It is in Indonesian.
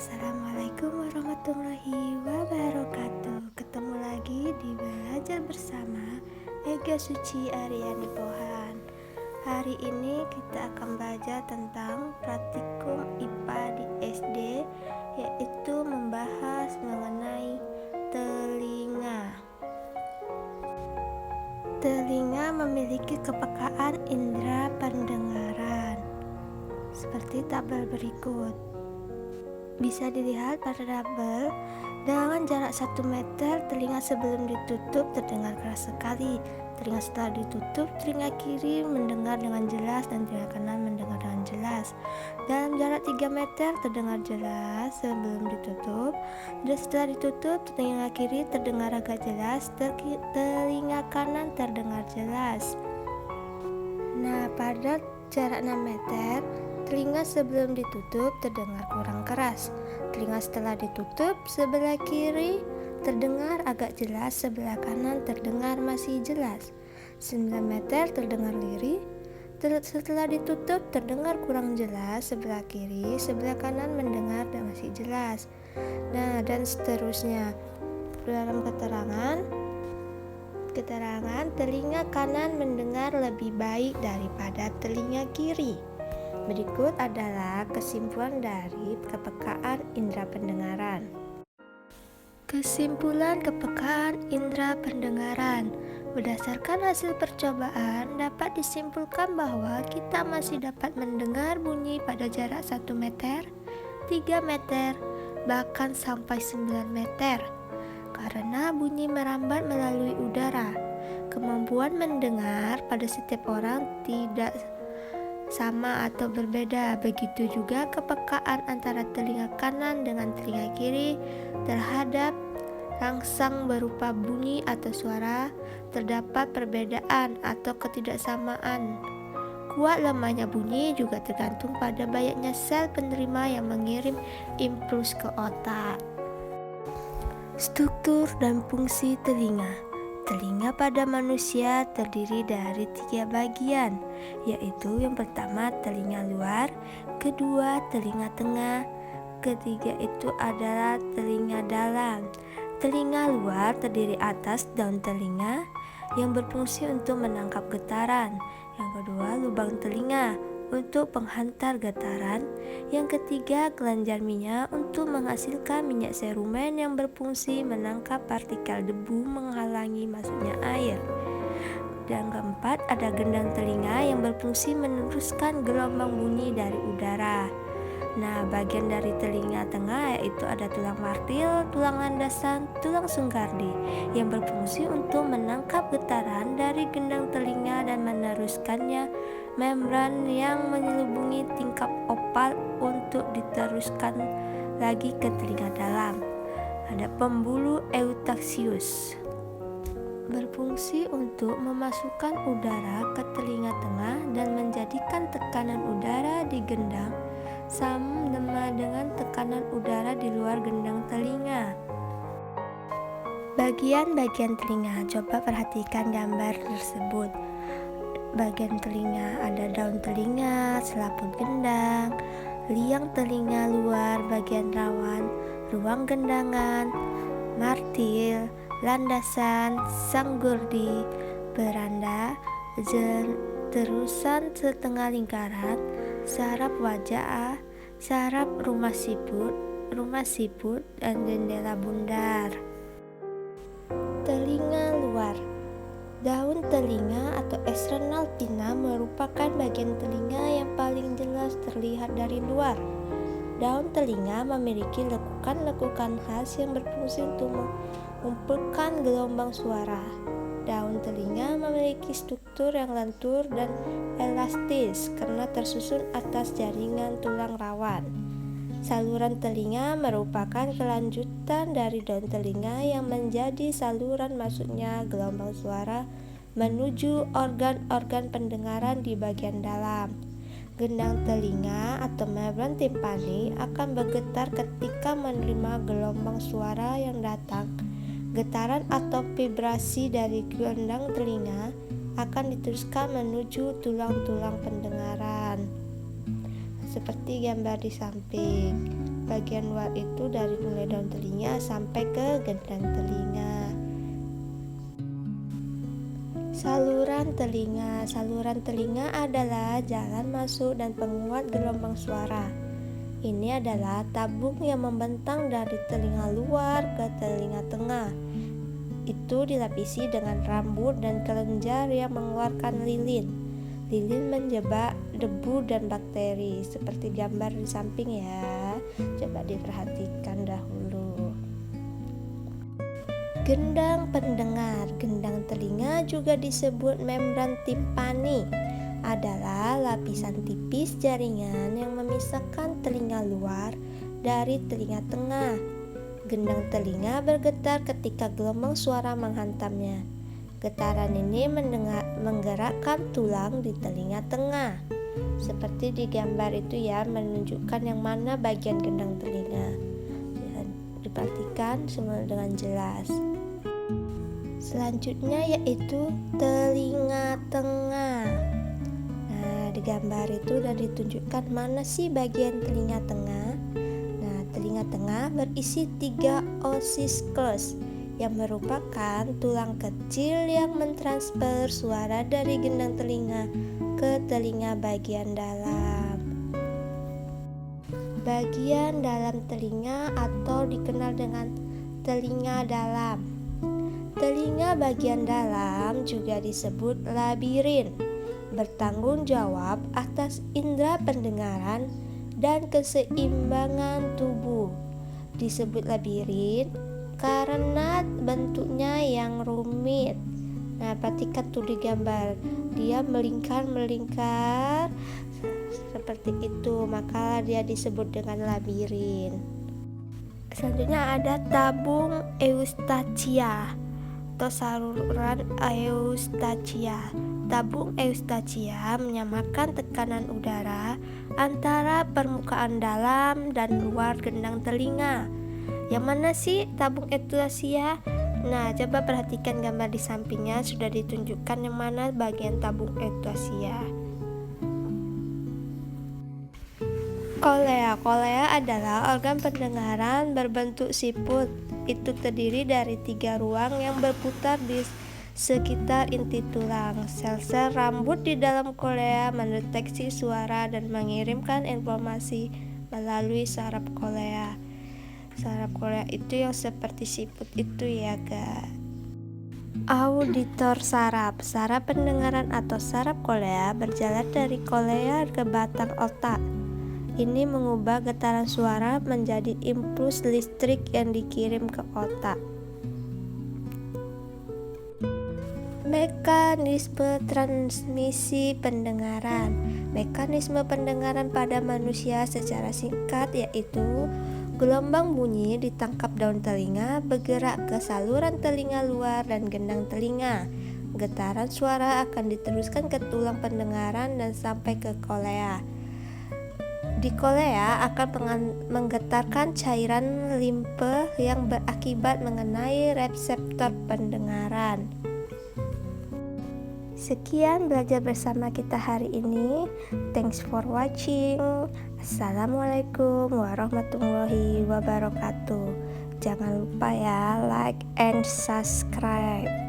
Assalamualaikum warahmatullahi wabarakatuh. Ketemu lagi di Belajar Bersama Ega Suci Aryani Pohan. Hari ini kita akan belajar tentang praktikum IPA di SD, yaitu membahas mengenai telinga. Telinga memiliki kepekaan indera pendengaran seperti tabel berikut. Bisa dilihat pada tabel, dengan jarak 1 meter, telinga sebelum ditutup terdengar keras sekali. Telinga setelah ditutup, telinga kiri mendengar dengan jelas dan telinga kanan mendengar dengan jelas. Dalam jarak 3 meter terdengar jelas sebelum ditutup, dan setelah ditutup, telinga kiri terdengar agak jelas, telinga kanan terdengar jelas. Nah, pada jarak 6 meter, telinga sebelum ditutup terdengar kurang keras. Telinga setelah ditutup sebelah kiri terdengar agak jelas, sebelah kanan terdengar masih jelas. 9 meter terdengar lirih. Setelah ditutup terdengar kurang jelas, sebelah kiri, sebelah kanan mendengar dan masih jelas. Nah, dan seterusnya. Dalam keterangan telinga kanan mendengar lebih baik daripada telinga kiri. Berikut adalah kesimpulan dari kepekaan indera pendengaran. Kesimpulan kepekaan indera pendengaran. Berdasarkan hasil percobaan, dapat disimpulkan bahwa kita masih dapat mendengar bunyi pada jarak 1 meter, 3 meter, bahkan sampai 9 meter. Karena bunyi merambat melalui udara. Kemampuan mendengar pada setiap orang tidak sama atau berbeda. Begitu juga kepekaan antara telinga kanan dengan telinga kiri terhadap rangsang berupa bunyi atau suara. Terdapat perbedaan atau ketidaksamaan. Kuat lemahnya bunyi juga tergantung pada banyaknya sel penerima yang mengirim impuls ke otak. Struktur dan fungsi telinga. Telinga pada manusia terdiri dari 3 bagian, yaitu yang pertama telinga luar, kedua telinga tengah, ketiga itu adalah telinga dalam. Telinga luar terdiri atas daun telinga yang berfungsi untuk menangkap getaran, yang kedua lubang telinga untuk penghantar getaran, yang ketiga kelenjar minyak untuk menghasilkan minyak serumen yang berfungsi menangkap partikel debu menghalangi masuknya air. Dan keempat ada gendang telinga yang berfungsi meneruskan gelombang bunyi dari udara. Nah, bagian dari telinga tengah yaitu ada tulang martil, tulang landasan, tulang sungkardi yang berfungsi untuk menangkap getaran dari gendang telinga dan meneruskannya membran yang menyelubungi tingkap opal untuk diteruskan lagi ke telinga dalam. Ada pembuluh eutaxius berfungsi untuk memasukkan udara ke telinga tengah dan menjadikan tekanan udara di gendang sama dengan tekanan udara di luar gendang telinga. Bagian-bagian telinga, coba perhatikan gambar tersebut. Bagian telinga ada daun telinga, selaput gendang, liang telinga luar, bagian rawan, ruang gendangan, martil, landasan, sanggurdi, beranda, terusan setengah lingkaran, saraf wajah, saraf rumah siput, dan jendela bundar. Telinga luar. Daun telinga atau external pinna merupakan bagian telinga yang paling jelas terlihat dari luar. Daun telinga memiliki lekukan-lekukan khas yang berfungsi untuk mengumpulkan gelombang suara. Daun telinga memiliki struktur yang lentur dan elastis karena tersusun atas jaringan tulang rawan. Saluran telinga merupakan kelanjutan dari daun telinga yang menjadi saluran masuknya gelombang suara menuju organ-organ pendengaran di bagian dalam. Gendang telinga atau membran timpani akan bergetar ketika menerima gelombang suara yang datang. Getaran atau vibrasi dari gendang telinga akan diteruskan menuju tulang-tulang pendengaran. seperti gambar di samping. bagian luar itu dari mulai daun telinga sampai ke gendang telinga. Saluran telinga. Saluran telinga adalah jalan masuk dan penguat gelombang suara. Ini adalah tabung yang membentang dari telinga luar ke telinga tengah. Itu dilapisi dengan rambut dan kelenjar yang mengeluarkan lilin. Lilin menjebak debu dan bakteri, seperti gambar di samping ya. Coba diperhatikan dahulu. Gendang pendengar. Gendang telinga juga disebut membran timpani. Adalah lapisan tipis jaringan yang memisahkan telinga luar dari telinga tengah. Gendang telinga bergetar ketika gelombang suara menghantamnya. Getaran ini menggerakkan tulang di telinga tengah. Seperti di gambar itu ya, menunjukkan yang mana bagian gendang telinga. Diperhatikan semua dengan jelas. Selanjutnya yaitu telinga tengah. Nah, di gambar itu sudah ditunjukkan mana sih bagian telinga tengah. Nah, telinga tengah berisi 3 ossicles yang merupakan tulang kecil yang mentransfer suara dari gendang telinga ke telinga bagian dalam. Bagian dalam telinga atau dikenal dengan telinga dalam. Telinga bagian dalam juga disebut labirin, bertanggung jawab atas indera pendengaran dan keseimbangan tubuh. Disebut labirin karena bentuknya yang rumit. Nah, perhatikan tuh di gambar, dia melingkar seperti itu, maka dia disebut dengan labirin. Selanjutnya ada tabung Eustachia atau saluran Eustachia. Tabung Eustachia menyamakan tekanan udara antara permukaan dalam dan luar gendang telinga. Yang mana sih tabung Eustachia? Nah, coba perhatikan gambar di sampingnya, sudah ditunjukkan yang mana bagian tabung Eustachia. Kolea. Kolea adalah organ pendengaran berbentuk siput. Itu terdiri dari 3 ruang yang berputar di sekitar inti tulang. Sel-sel rambut di dalam kolea mendeteksi suara dan mengirimkan informasi melalui saraf kolea. Saraf kolea itu yang seperti siput itu ya, guys. Auditor saraf. Saraf pendengaran atau saraf kolea berjalan dari kolea ke batang otak. Ini mengubah getaran suara menjadi impuls listrik yang dikirim ke otak. Mekanisme transmisi pendengaran. Mekanisme pendengaran pada manusia secara singkat yaitu gelombang bunyi ditangkap daun telinga, bergerak ke saluran telinga luar dan gendang telinga. Getaran suara akan diteruskan ke tulang pendengaran dan sampai ke kolea. Di kolea akan menggetarkan cairan limpe yang berakibat mengenai reseptor pendengaran. Sekian belajar bersama kita hari ini. Thanks for watching. Assalamualaikum warahmatullahi wabarakatuh. Jangan lupa ya, like and subscribe.